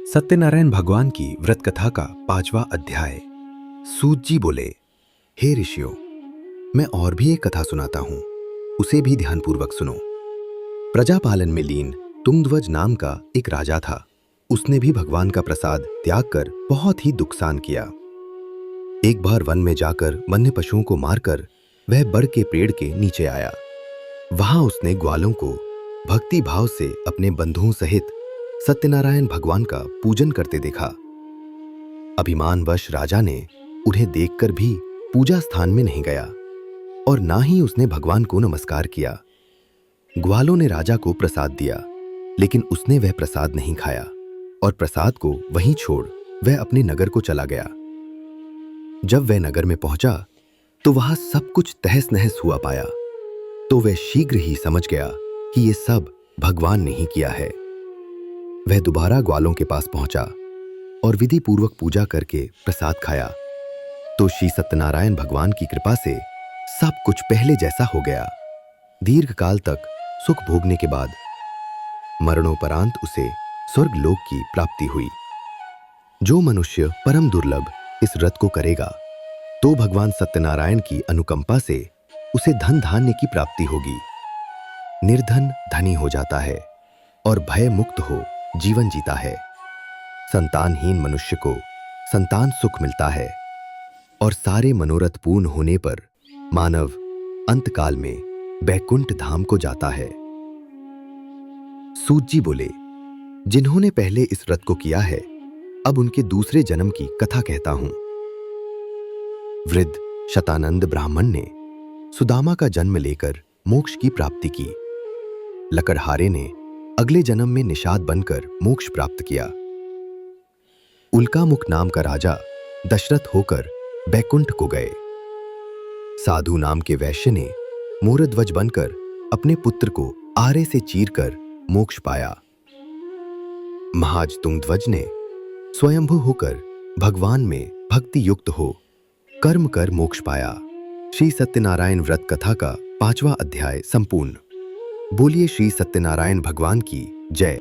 सत्यनारायण भगवान की व्रत कथा का 5वां अध्याय। सूत जी बोले, हे ऋषियों, मैं और भी एक कथा सुनाता हूं, उसे भी ध्यानपूर्वक सुनो। प्रजापालन में लीन तुंगध्वज नाम का एक राजा था। उसने भी भगवान का प्रसाद त्याग कर बहुत ही दुखसान किया। एक बार वन में जाकर वन्य पशुओं को मारकर वह बड़ के पेड़ के नीचे आया। वहां उसने ग्वालों को भक्ति भाव से अपने बंधुओं सहित सत्यनारायण भगवान का पूजन करते देखा। अभिमानवश राजा ने उन्हें देखकर भी पूजा स्थान में नहीं गया और ना ही उसने भगवान को नमस्कार किया। ग्वालों ने राजा को प्रसाद दिया, लेकिन उसने वह प्रसाद नहीं खाया और प्रसाद को वहीं छोड़ वह अपने नगर को चला गया। जब वह नगर में पहुंचा तो वहां सब कुछ तहस नहस हुआ पाया। तो वह शीघ्र ही समझ गया कि ये सब भगवान ने ही किया है। वह दोबारा ग्वालों के पास पहुंचा और विधि पूर्वक पूजा करके प्रसाद खाया तो श्री सत्यनारायण भगवान की कृपा से सब कुछ पहले जैसा हो गया। दीर्घ काल तक सुख भोगने के बाद मरणोपरांत उसे स्वर्गलोक की प्राप्ति हुई। जो मनुष्य परम दुर्लभ इस व्रत को करेगा तो भगवान सत्यनारायण की अनुकंपा से उसे धन धान्य की प्राप्ति होगी। निर्धन धनी हो जाता है और भय मुक्त हो जीवन जीता है। संतानहीन मनुष्य को संतान सुख मिलता है और सारे मनोरथ पूर्ण होने पर मानव अंतकाल में बैकुंठ धाम को जाता है। सूत जी बोले, जिन्होंने पहले इस व्रत को किया है, अब उनके दूसरे जन्म की कथा कहता हूं। वृद्ध शतानंद ब्राह्मण ने सुदामा का जन्म लेकर मोक्ष की प्राप्ति की। लकड़हारे ने अगले जन्म में निषाद बनकर मोक्ष प्राप्त किया। उल्कामुख नाम का राजा दशरथ होकर बैकुंठ को गए। साधु नाम के वैश्य ने मोरध्वज बनकर अपने पुत्र को आरे से चीरकर मोक्ष पाया। महाज तुंगध्वज ने स्वयंभू होकर भगवान में भक्ति युक्त हो कर्म कर मोक्ष पाया। श्री सत्यनारायण व्रत कथा का 5वां अध्याय संपूर्ण। बोलिए श्री सत्यनारायण भगवान की जय।